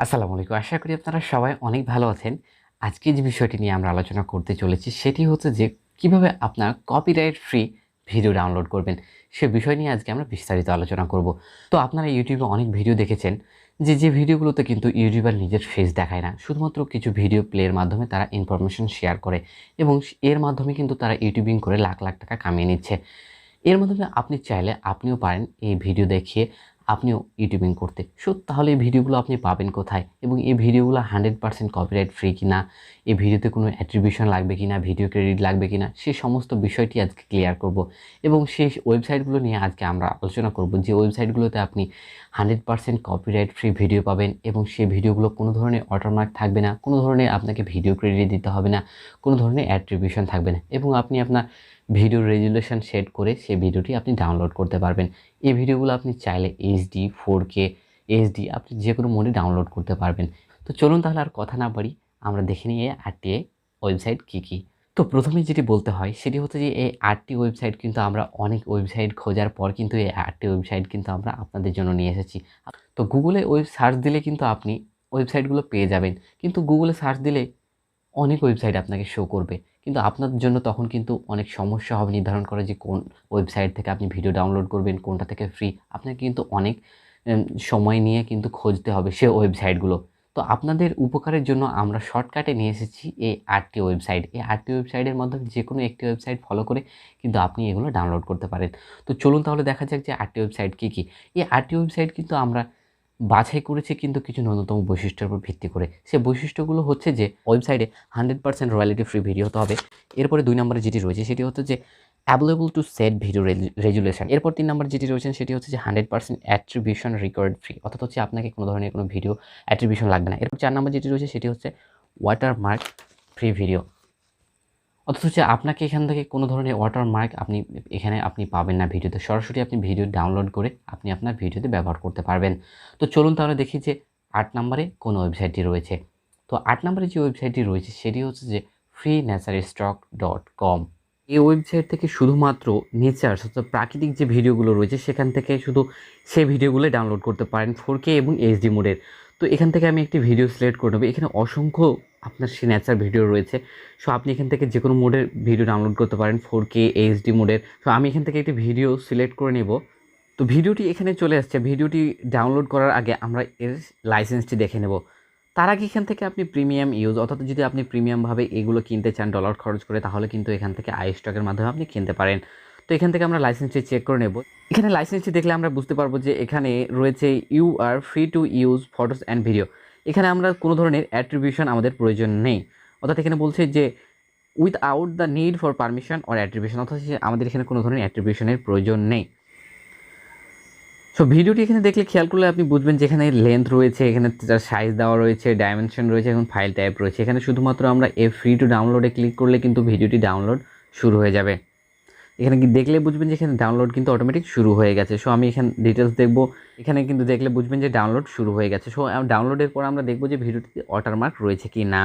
আসসালামু আলাইকুম। আশা করি আপনারা সবাই অনেক ভালো আছেন। আজকে যে বিষয়টি নিয়ে আমরা আলোচনা করতে চলেছি সেটি হচ্ছে যে কিভাবে আপনার কপিরাইট ফ্রি ভিডিও ডাউনলোড করবেন। সে বিষয় নিয়ে আজকে আমরা বিস্তারিত আলোচনা করব। তো আপনারা ইউটিউবে অনেক ভিডিও দেখেছেন যে ভিডিওগুলোতে কিন্তু ইউটিউবার নিজের ফেস দেখায় না। শুধুমাত্র কিছু ভিডিও প্লের মাধ্যমে তারা ইনফরমেশন শেয়ার করে এবং এর মাধ্যমে কিন্তু তারা ইউটিউবিং করে লাখ, লাখ টাকা কামিয়ে নিচ্ছে। এর মাধ্যমে আপনি চাইলে আপনিও পারেন এই ভিডিও দেখিয়ে আপনিও ইউটিউবিং করতে। তাহলে এই ভিডিওগুলো আপনি পাবেন কোথায়? এবং এই ভিডিওগুলো 100% কপিরাইট ফ্রি কিনা? এই ভিডিওতে কোনো অ্যাট্রিবিউশন লাগবে কিনা? ভিডিও ক্রেডিট লাগবে কিনা? সে সমস্ত বিষয়টি আজকে ক্লিয়ার করব এবং সেই ওয়েবসাইটগুলো নিয়ে আজকে আমরা আলোচনা করব যে ওয়েবসাইটগুলোতে আপনি 100% কপিরাইট ফ্রি ভিডিও পাবেন এবং সেই ভিডিওগুলো কোনো ধরনের ওয়াটারমার্ক থাকবে না, কোনো ধরনের আপনাকে ভিডিও ক্রেডিট দিতে হবে না, কোনো ধরনের অ্যাট্রিবিউশন থাকবে না এবং আপনি আপনার ভিডিও রেজুলেশন সেট করে সেই ভিডিওটি আপনি ডাউনলোড করতে পারবেন। এই ভিডিওগুলো আপনি চাইলে এইচডি, 4K, এইচডি আপনি যে কোনো মোডে ডাউনলোড করতে পারবেন। তো চলুন তাহলে আর কথা না বাড়ি আমরা দেখে নিই এই 8টি ওয়েবসাইট কী, কী। তো প্রথমেই যেটি বলতে হয় সেটি হচ্ছে যে এই 8টি ওয়েবসাইট কিন্তু আমরা অনেক ওয়েবসাইট খোঁজার পর কিন্তু এই 8টি ওয়েবসাইট কিন্তু আমরা আপনাদের জন্য নিয়ে এসেছি। তো গুগলে সার্চ দিলে কিন্তু আপনি ওয়েবসাইটগুলো পেয়ে যাবেন। কিন্তু গুগলে সার্চ দিলে অনেক ওয়েবসাইট আপনাকে শো করবে। কিন্তু আপনার জন্য তখন কিন্তু অনেক সমস্যা হবে নির্ধারণ করা যে কোন ওয়েবসাইট থেকে আপনি ভিডিও ডাউনলোড করবেন, কোনটা থেকে ফ্রি। আপনাকে কিন্তু অনেক সময় নিয়ে কিন্তু খুঁজতে হবে সে ওয়েবসাইটগুলো। তো আপনাদের উপকারের জন্য আমরা শর্টকাটে নিয়ে এসেছি এই 8টি ওয়েবসাইট। এই 8টি ওয়েবসাইটের মাধ্যমে যেকোনো একটি ওয়েবসাইট ফলো করে কিন্তু আপনি এগুলো ডাউনলোড করতে পারেন। তো চলুন তাহলে দেখা যাক যে 8টি ওয়েবসাইট কী, কী? এই 8টি ওয়েবসাইট কিন্তু আমরা বাছাই করেছি কিন্তু কিছু ন্যূনতম বৈশিষ্ট্যের উপর ভিত্তি করে। সে বৈশিষ্ট্যগুলো হচ্ছে যে ওয়েবসাইটে 100% রয়্যালটি ফ্রি ভিডিও হতে হবে। এরপরে 2 নম্বরে যেটি রয়েছে সেটি হচ্ছে যে available to set video resolution. এরপর 3 নম্বরে যেটি রয়েছেন সেটি হচ্ছে যে 100% অ্যাট্রিবিউশন রেকর্ড ফ্রি। অর্থাৎ হচ্ছে আপনাকে কোনো ধরনের কোনো ভিডিও অ্যাট্রিবিউশন লাগবে না। এরপর 4 নম্বর যেটি রয়েছে সেটি হচ্ছে ওয়াটারমার্ক ফ্রি ভিডিও। অথচ হচ্ছে আপনাকে এখান থেকে কোনো ধরনের ওয়াটারমার্ক আপনি পাবেন না ভিডিওতে। সরাসরি আপনি ভিডিও ডাউনলোড করে আপনি আপনার ভিডিওতে ব্যবহার করতে পারবেন। তো চলুন তাহলে দেখি যে 8 নম্বরে কোন ওয়েবসাইটটি রয়েছে। তো 8 নম্বরে যে ওয়েবসাইটটি রয়েছে সেটি হচ্ছে যে freenaturestock.com। এই ওয়েবসাইট থেকে শুধুমাত্র অর্থাৎ প্রাকৃতিক যে ভিডিওগুলো রয়েছে সেখান থেকে শুধু সেই ভিডিওগুলো ডাউনলোড করতে পারেন 4K এবং এইচডি মোডের। তো এখান থেকে আমি একটি ভিডিও সিলেক্ট করে নেব। এখানে অসংখ্য আপনার সেই ন্যাচার ভিডিও রয়েছে। আপনি এখান থেকে যেকোনো মোডের ভিডিও ডাউনলোড করতে পারেন 4K এইচডি মোডের। আমি এখান থেকে একটি ভিডিও সিলেক্ট করে নেব। তো ভিডিওটি এখানে চলে আসছে। ভিডিওটি ডাউনলোড করার আগে আমরা এর লাইসেন্সটি দেখে নেব। তার আগে এখান থেকে আপনি প্রিমিয়াম অর্থাৎ যদি আপনি প্রিমিয়ামভাবে এগুলো কিনতে চান ডলার খরচ করে তাহলে কিন্তু এখান থেকে স্টকের মাধ্যমে আপনি কিনতে পারেন। তো এখান থেকে আমরা লাইসেন্সটি চেক করে নেব। এখানে লাইসেন্সটি দেখলে আমরা বুঝতে পারবো যে এখানে রয়েছে you are free to use photos and video. এখানে আমরা কোনো ধরনের অ্যাট্রিবিউশন আমাদের প্রয়োজন নেই। অর্থাৎ এখানে বলছে যে without the need for permission or attribution, অর্থাৎ আমাদের এখানে কোনো ধরনের অ্যাট্রিবিউশনের প্রয়োজন নেই। ভিডিওটি এখানে দেখলে খেয়াল করলে আপনি বুঝবেন যে এখানে লেন্থ রয়েছে, এখানে তার সাইজ দেওয়া রয়েছে, ডাইমেনশন রয়েছে এবং ফাইল টাইপ রয়েছে। এখানে শুধুমাত্র আমরা ফ্রি টু ডাউনলোডে ক্লিক করলে কিন্তু ভিডিওটি ডাউনলোড শুরু হয়ে যাবে। এখানে দেখলে বুঝবেন যে এখানে ডাউনলোড কিন্তু অটোমেটিক শুরু হয়ে গেছে। আমি এখানে ডিটেলস দেখব। এখানে কিন্তু দেখলে বুঝবেন যে ডাউনলোড শুরু হয়ে গেছে। ডাউনলোডের পর আমরা দেখব যে ভিডিওটিতে ওয়াটারমার্ক রয়েছে কি না।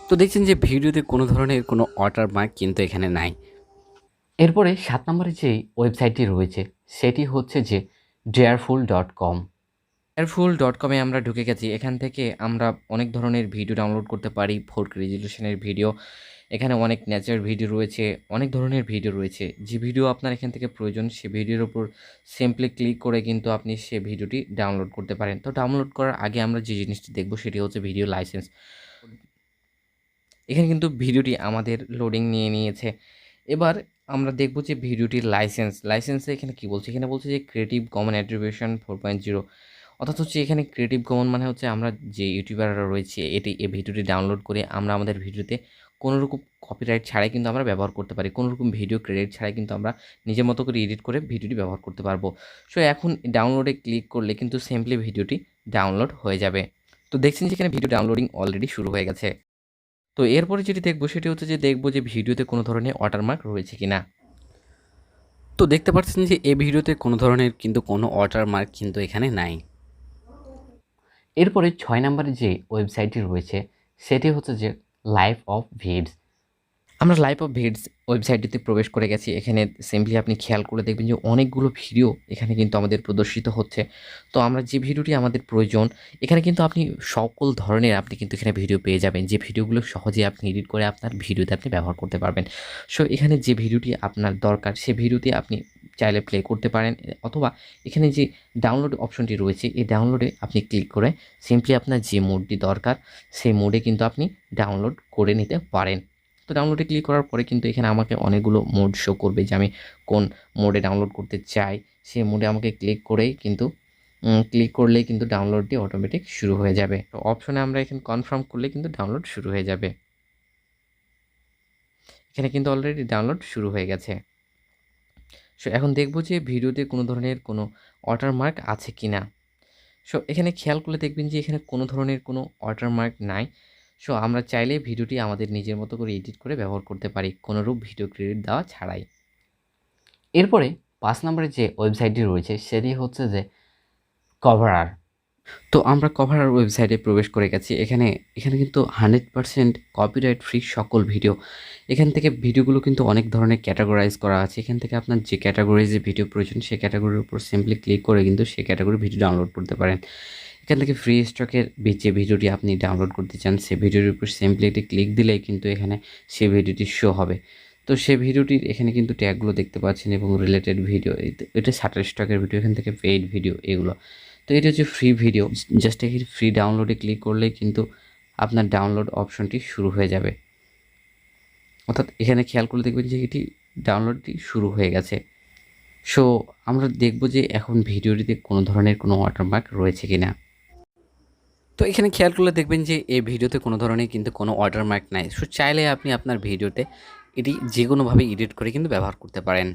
তো দেখছেন যে ভিডিওতে কোনো ধরনের কোনো ওয়াটারমার্ক কিন্তু এখানে নাই। এরপরে 7 নম্বরে যে ওয়েবসাইটটি রয়েছে সেটি হচ্ছে যে dareful.com। dareful.com-এ আমরা ঢুকে গেছি। এখান থেকে আমরা অনেক ধরনের ভিডিও ডাউনলোড করতে পারি। 4K রেজোলিউশনের ভিডিও, এখানে অনেক ন্যাচার ভিডিও রয়েছে, অনেক ধরনের ভিডিও রয়েছে। যে ভিডিও আপনার এখান থেকে প্রয়োজন সে ভিডিওর উপর সিম্পলি ক্লিক করে কিন্তু আপনি সে ভিডিওটি ডাউনলোড করতে পারেন। তো ডাউনলোড করার আগে আমরা যে জিনিসটি দেখব সেটি হচ্ছে ভিডিও লাইসেন্স। এখানে কিন্তু ভিডিওটি আমাদের লোডিং নিয়ে নিয়েছে। এবার আমরা দেখব যে ভিডিওটির লাইসেন্সে এখানে কি বলছে? এখানে বলছে যে ক্রিয়েটিভ কমন অ্যাট্রিবিউশন 4.0। অর্থাৎ হচ্ছে এখানে ক্রিয়েটিভ কমন মানে হচ্ছে আমরা যে ইউটিউবাররা রয়েছে এই ভিডিওটি ডাউনলোড করে আমরা আমাদের ভিডিওতে কোনোরকম কপিরাইট ছাড়াই কিন্তু আমরা ব্যবহার করতে পারি। কোনোরকম ভিডিও ক্রেডিট ছাড়াই কিন্তু আমরা নিজের মতো করে এডিট করে ভিডিওটি ব্যবহার করতে পারবো। এখন ডাউনলোডে ক্লিক করলে কিন্তু সিম্পলি ভিডিওটি ডাউনলোড হয়ে যাবে। তো দেখছেন যে এখানে ভিডিও ডাউনলোডিং অলরেডি শুরু হয়ে গেছে। তো এরপরে যেটি দেখব সেটি হচ্ছে যে দেখব যে ভিডিওতে কোনো ধরনের ওয়াটারমার্ক রয়েছে কিনা। তো দেখতে পাচ্ছেন যে এই ভিডিওতে কোনো ধরনের কিন্তু কোনো ওয়াটারমার্ক কিন্তু এখানে নাই। এরপরে 6 নম্বরে যে ওয়েবসাইটটি রয়েছে সেটি হচ্ছে যে লাইফ অফ ভিডস। আমরা লাইভ অফ ভিডস ওয়েবসাইটটিতে প্রবেশ করে গেছি। এখানে সিম্পলি আপনি খেয়াল করে দেখবেন যে অনেকগুলো ভিডিও এখানে কিন্তু আমাদের প্রদর্শিত হচ্ছে। তো আমরা যে ভিডিওটি আমাদের প্রয়োজন, এখানে কিন্তু আপনি সকল ধরনের আপনি কিন্তু এখানে ভিডিও পেয়ে যাবেন। যে ভিডিওগুলো সহজেই আপনি এডিট করে আপনার ভিডিওতে আপনি ব্যবহার করতে পারবেন। সো এখানে যে ভিডিওটি আপনার দরকার সে ভিডিওটি আপনি চাইলে প্লে করতে পারেন, অথবা এখানে যে ডাউনলোড অপশনটি রয়েছে এই ডাউনলোডে আপনি ক্লিক করে সিম্পলি আপনার যে মোডটি দরকার সেই মোডে কিন্তু আপনি ডাউনলোড করে নিতে পারেন। তো ডাউনলোডে ক্লিক করার পরে কিন্তু এখানে আমাকে অনেকগুলো মোড শো করবে যে আমি কোন মোডে ডাউনলোড করতে চাই। সেই মোডে আমাকে ক্লিক করেই কিন্তু ক্লিক করলেই কিন্তু ডাউনলোডটি অটোমেটিক শুরু হয়ে যাবে। তো অপশনে আমরা এখানে কনফার্ম করলে কিন্তু ডাউনলোড শুরু হয়ে যাবে। এখানে কিন্তু অলরেডি ডাউনলোড শুরু হয়ে গেছে। সো এখন দেখব যে ভিডিওতে কোনো ধরনের কোনো ওয়াটারমার্ক আছে কি না। সো এখানে খেয়াল করলে দেখবেন যে এখানে কোনো ধরনের কোনো ওয়াটারমার্ক নাই। সো আমরা চাইলেই ভিডিওটি আমাদের নিজের মতো করে এডিট করে ব্যবহার করতে পারি, কোনোরূপ ভিডিও ক্রেডিট দেওয়া ছাড়াই। এরপরে 5 নম্বরে যে ওয়েবসাইটটি রয়েছে সেটি হচ্ছে যে কভারার। তো আমরা কভারার ওয়েবসাইটে প্রবেশ করে গেছি। এখানে কিন্তু 100% কপিরাইট ফ্রি সকল ভিডিও। এখান থেকে ভিডিওগুলো কিন্তু অনেক ধরনের ক্যাটাগরাইজ করা আছে। এখান থেকে আপনার যে ক্যাটাগরিজে ভিডিও প্রয়োজন সেই ক্যাটাগরির উপর সিম্পলি ক্লিক করে কিন্তু সেই ক্যাটাগরির ভিডিও ডাউনলোড করতে পারেন। এখান থেকে ফ্রি স্টকের যে ভিডিওটি আপনি ডাউনলোড করতে চান সেই ভিডিওর উপর সিম্পলি একটি ক্লিক দিলেই কিন্তু এখানে সেই ভিডিওটি শো হবে। তো সেই ভিডিওটির এখানে কিন্তু ট্যাগগুলো দেখতে পাচ্ছেন এবং রিলেটেড ভিডিও, এটা শাটার স্টকের ভিডিও, এখান থেকে পেইড ভিডিও এগুলো। তো এটা হচ্ছে ফ্রি ভিডিও। জাস্ট এই ফ্রি ডাউনলোডে ক্লিক করলেই কিন্তু আপনার ডাউনলোড অপশনটি শুরু হয়ে যাবে। অর্থাৎ এখানে খেয়াল করলে দেখবেন যে এটি ডাউনলোডটি শুরু হয়ে গেছে। সো আমরা দেখব যে এখন ভিডিওটিতে কোনো ধরনের কোনো ওয়াটারমার্ক রয়েছে কিনা। তো এখানে খেয়াল করলে দেখবেন যে এই ভিডিওতে কোনো ধরনের কিন্তু কোনো ওয়াটারমার্ক নাই। সো চাইলে আপনি আপনার ভিডিওতে এটি যে কোনোভাবে এডিট করে কিন্তু ব্যবহার করতে পারেন।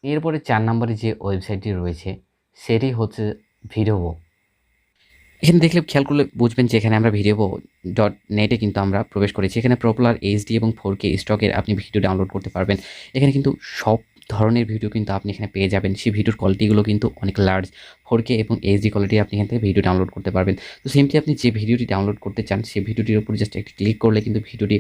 এরপরে 4 নম্বরে যে ওয়েবসাইটটি রয়েছে সেটি হচ্ছে ভিডিওবো। এখানে দেখলে খেয়াল করলে বুঝবেন যে এখানে আমরা ভিডিওবো.নেটে কিন্তু আমরা প্রবেশ করেছি। এখানে পপুলার এইচডি এবং 4K স্টকের আপনি ভিডিও ডাউনলোড করতে পারবেন। এখানে কিন্তু সব ধরনের ভিডিও কিন্তু আপনি এখানে পেয়ে যাবেন। সেই ভিডিওর কোয়ালিটিগুলো কিন্তু অনেক লার্জ, 4K এবং এইচডি কোয়ালিটি আপনি এখান থেকে ভিডিও ডাউনলোড করতে পারবেন। তো সিম্পলি আপনি যে ভিডিওটি ডাউনলোড করতে চান সেই ভিডিওটির উপর জাস্ট একটি ক্লিক করলে কিন্তু ভিডিওটি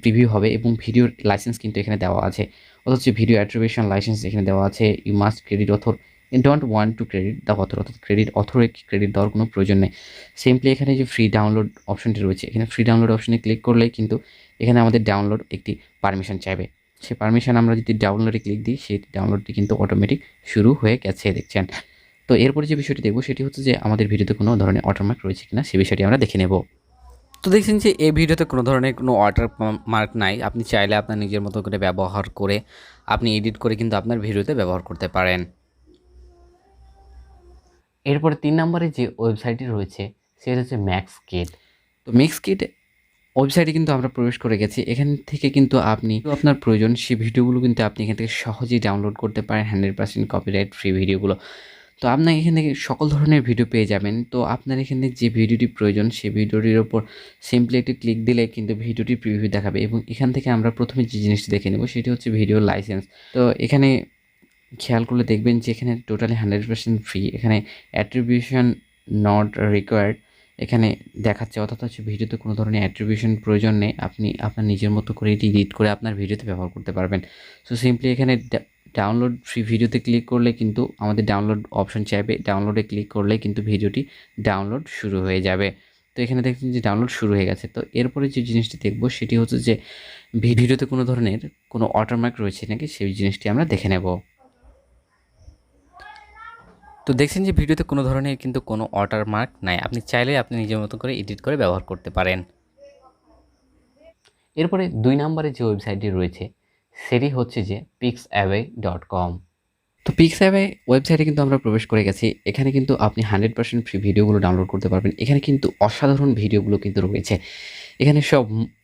প্রিভিউ হবে এবং ভিডিওর লাইসেন্স কিন্তু এখানে দেওয়া আছে। অথচ ভিডিও অ্যাট্রিবিউশন লাইসেন্স এখানে দেওয়া আছে। You must credit author don't want to credit the author, অর্থাৎ অথরে ক্রেডিট দেওয়ার কোনো প্রয়োজন নেই। সিম্পলি এখানে যে ফ্রি ডাউনলোড অপশনটি রয়েছে এখানে ফ্রি ডাউনলোড অপশনে ক্লিক করলেই কিন্তু এখানে আমাদের ডাউনলোড একটি পারমিশন চাইবে। সেই পারমিশন আমরা যদি ডাউনলোডে ক্লিক দিই সেই ডাউনলোডটি কিন্তু অটোমেটিক শুরু হয়ে গেছে দেখছেন। তো এরপরে যে বিষয়টি দেখব সেটি হচ্ছে যে আমাদের ভিডিওতে কোনো ধরনের ওয়াটারমার্ক রয়েছে কিনা সেই বিষয়টি আমরা দেখে নেব। তো দেখছেন যে এই ভিডিওতে কোনো ধরনের কোনো ওয়াটারমার্ক নাই। আপনি চাইলে আপনার নিজের মতো করে ব্যবহার করে আপনি এডিট করে কিন্তু আপনার ভিডিওতে ব্যবহার করতে পারেন। এরপরে 3 নম্বরে যে ওয়েবসাইটটি রয়েছে সেটা হচ্ছে MKtv। তো MKtv ওয়েবসাইটে কিন্তু আমরা প্রবেশ করে গেছি। এখান থেকে কিন্তু আপনি আপনার প্রয়োজন সেই ভিডিওগুলো কিন্তু আপনি এখান থেকে সহজেই ডাউনলোড করতে পারেন, 100% কপিরাইট ফ্রি ভিডিওগুলো। তো আপনার এখান থেকে সকল ধরনের ভিডিও পেয়ে যাবেন। তো আপনার এখানে যে ভিডিওটি প্রয়োজন সেই ভিডিওটির ওপর সিম্পলি একটি ক্লিক দিলে কিন্তু ভিডিওটির প্রিভিউ দেখাবে এবং এখান থেকে আমরা প্রথমে যে জিনিসটি দেখে নেব সেটি হচ্ছে ভিডিও লাইসেন্স। তো এখানে খেয়াল করলে দেখবেন যে এখানে টোটালি 100% ফ্রি। এখানে অ্যাট্রিবিউশন নট রিকোয়ার্ড এখানে দেখাচ্ছে, অর্থাৎ হচ্ছে ভিডিওতে কোনো ধরনের অ্যাট্রিবিউশন প্রয়োজন নেই। আপনি আপনার নিজের মতো করে এটি এডিট করে আপনার ভিডিওতে ব্যবহার করতে পারবেন। সো সিম্পলি এখানে ডাউনলোড ফ্রি ভিডিওতে ক্লিক করলে কিন্তু আমাদের ডাউনলোড অপশন চাইবে। ডাউনলোডে ক্লিক করলে কিন্তু ভিডিওটি ডাউনলোড শুরু হয়ে যাবে। তো এখানে দেখছেন যে ডাউনলোড শুরু হয়ে গেছে। তো এরপরে যে জিনিসটি দেখব সেটি হচ্ছে যে ভিডিওতে কোনো ধরনের কোনো ওয়াটারমার্ক রয়েছে নাকি সেই জিনিসটি আমরা দেখে নেব। তো দেখছেন যে ভিডিওতে কোনো ধরনের কিন্তু কোনো ওয়াটারমার্ক নাই। আপনি চাইলে আপনি নিজের মতো করে এডিট করে ব্যবহার করতে পারেন। এরপরে 2 নম্বরে যে ওয়েবসাইটটি রয়েছে সেটি হচ্ছে যে pixabay.com। তো পিক্সঅ্যাপে ওয়েবসাইটে কিন্তু আমরা প্রবেশ করে গেছি। এখানে কিন্তু আপনি 100% ফ্রি ভিডিওগুলো ডাউনলোড করতে পারবেন। এখানে কিন্তু অসাধারণ ভিডিওগুলো কিন্তু রয়েছে। এখানে সব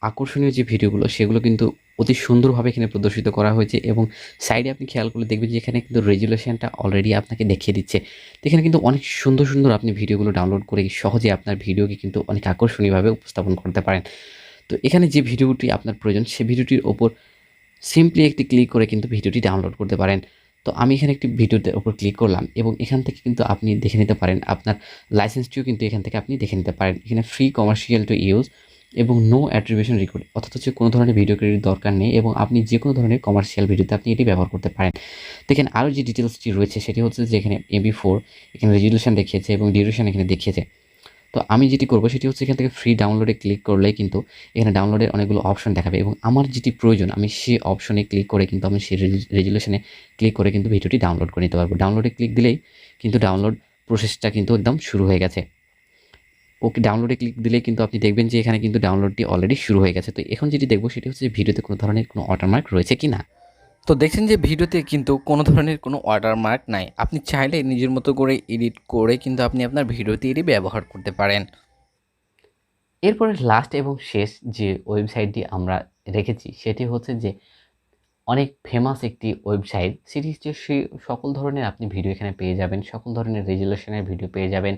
আকর্ষণীয় যে ভিডিওগুলো সেগুলো কিন্তু অতি সুন্দরভাবে এখানে প্রদর্শিত করা হয়েছে এবং সাইডে আপনি খেয়াল করলে দেখবেন যে এখানে কিন্তু রেজুলেশনটা অলরেডি আপনাকে দেখিয়ে দিচ্ছে। তো এখানে কিন্তু অনেক সুন্দর সুন্দর আপনি ভিডিওগুলো ডাউনলোড করে সহজে আপনার ভিডিওকে কিন্তু অনেক আকর্ষণীয়ভাবে উপস্থাপন করতে পারেন। তো এখানে যে ভিডিওটি আপনার প্রয়োজন সেই ভিডিওটির ওপর সিম্পলি একটি ক্লিক করে কিন্তু ভিডিওটি ডাউনলোড করতে পারেন। তো আমি এখানে একটি ভিডিওতে ওপর ক্লিক করলাম এবং এখান থেকে কিন্তু আপনি দেখে নিতে পারেন আপনার লাইসেন্সটিও কিন্তু এখান থেকে আপনি দেখে নিতে পারেন। এখানে ফ্রি কমার্শিয়াল টু ইউজ এবং নো অ্যাট্রিবিউশন রেকর্ড, অর্থাৎ হচ্ছে কোনো ধরনের ভিডিও ক্রেডিট দরকার নেই এবং আপনি যে কোনো ধরনের কমার্শিয়াল ভিডিওতে আপনি এটি ব্যবহার করতে পারেন। দেখেন আরও যে ডিটেলসটি রয়েছে সেটি হচ্ছে যে এখানে MP4 এখানে রেজলিউশন দেখিয়েছে এবং ডিউরেশন এখানে দেখিয়েছে। তো আমি যেটি করব সেটি হচ্ছে এখান থেকে ফ্রি ডাউনলোডে ক্লিক করলেই কিন্তু এখানে ডাউনলোডের অনেকগুলো অপশন দেখাবে এবং আমার যেটি প্রয়োজন আমি সেই অপশনে ক্লিক করে কিন্তু আমি সেই রেজলিউশনে ক্লিক করে কিন্তু ভিডিওটি ডাউনলোড করে নিতে পারবো। ডাউনলোডে ক্লিক দিলেই কিন্তু ডাউনলোড প্রসেসটা কিন্তু একদম শুরু হয়ে গেছে। ওকে, ডাউনলোডে ক্লিক দিলেই কিন্তু আপনি দেখবেন যে এখানে কিন্তু ডাউনলোডটি অলরেডি শুরু হয়ে গেছে। তো এখন যেটি দেখব সেটি হচ্ছে ভিডিওতে কোনো ধরনের কোনো ওয়াটারমার্ক রয়েছে কি না। তো দেখছেন যে ভিডিওতে কিন্তু কোনো ধরনের কোনো ওয়াটারমার্ক নাই। আপনি চাইলে নিজের মতো করে এডিট করে কিন্তু আপনি আপনার ভিডিওতে এটি ব্যবহার করতে পারেন। এরপরে লাস্ট এবং শেষ যে ওয়েবসাইটটি আমরা রেখেছি সেটি হচ্ছে যে অনেক ফেমাস একটি ওয়েবসাইট, সেটি হচ্ছে সকল ধরনের আপনি ভিডিও এখানে পেয়ে যাবেন, সকল ধরনের রেজুলেশনের ভিডিও পেয়ে যাবেন।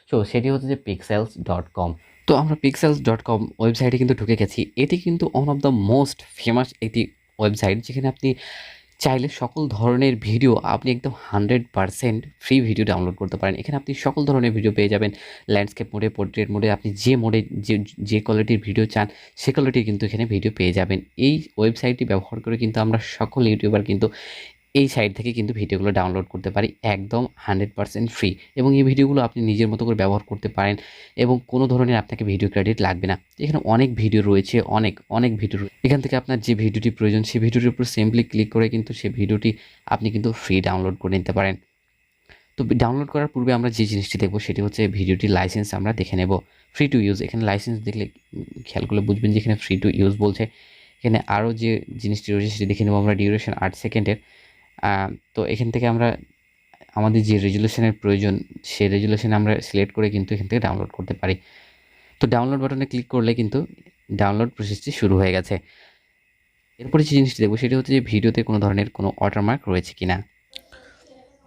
সো সেটি হচ্ছে যে pixels.com। তো আমরা pixels.com ওয়েবসাইটে কিন্তু ঢুকে গেছি। এটি কিন্তু one of the most famous একটি ওয়েবসাইট, যেখানে আপনি চাইলে সকল ধরনের ভিডিও আপনি একদম 100% ফ্রি ভিডিও ডাউনলোড করতে পারেন। এখানে আপনি সকল ধরনের ভিডিও পেয়ে যাবেন, ল্যান্ডস্কেপ মোডে, পোর্ট্রেট মোডে, আপনি যে মোডে যে কোয়ালিটির ভিডিও চান সে কোয়ালিটির কিন্তু এখানে ভিডিও পেয়ে যাবেন। এই ওয়েবসাইটটি ব্যবহার করে কিন্তু আমরা সকল ইউটিউবার কিন্তু এই সাইট থেকে কিন্তু ভিডিওগুলো ডাউনলোড করতে পারি একদম 100% ফ্রি, এবং এই ভিডিওগুলো আপনি নিজের মতো করে ব্যবহার করতে পারেন এবং কোনো ধরনের আপনাকে ভিডিও ক্রেডিট লাগবে না। এখানে অনেক ভিডিও রয়েছে, অনেক ভিডিও এখান থেকে আপনার যে ভিডিওটি প্রয়োজন সেই ভিডিওটির উপর সিম্পলি ক্লিক করে কিন্তু সেই ভিডিওটি আপনি কিন্তু ফ্রি ডাউনলোড করে নিতে পারেন। তো ডাউনলোড করার পূর্বে আমরা যে জিনিসটি দেখব সেটি হচ্ছে ভিডিওটির লাইসেন্স আমরা দেখে নেব। ফ্রি টু ইউজ, এখানে লাইসেন্স দেখলে খেয়াল করলে বুঝবেন যে এখানে ফ্রি টু ইউজ বলছে। এখানে আরও যে জিনিসটি রয়েছে সেটি দেখে নেব আমরা, ডিউরেশন 8 সেকেন্ডের। তো এখান থেকে আমরা আমাদের যে রেজুলেশনের প্রয়োজন সেই রেজুলেশন আমরা সিলেক্ট করে কিন্তু এখান থেকে ডাউনলোড করতে পারি। তো ডাউনলোড বাটনে ক্লিক করলে কিন্তু ডাউনলোড প্রসেসটি শুরু হয়ে গেছে। এরপরে যে জিনিসটি দেখব সেটি হচ্ছে যে ভিডিওতে কোনো ধরনের কোনো ওয়াটারমার্ক রয়েছে কিনা।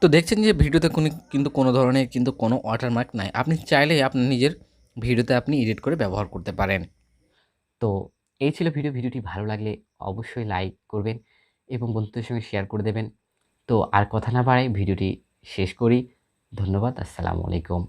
তো দেখছেন যে ভিডিওতে কোনো ধরনের কোনো ওয়াটারমার্ক নাই। আপনি চাইলেই আপনার নিজের ভিডিওতে আপনি এডিট করে ব্যবহার করতে পারেন। তো এই ছিল ভিডিওটি ভালো লাগলে অবশ্যই লাইক করবেন এবং বন্ধুদের সঙ্গে শেয়ার করে দেবেন। তো আর কথা না বাড়াই ভিডিওটি শেষ করি। ধন্যবাদ। আসসালামু আলাইকুম।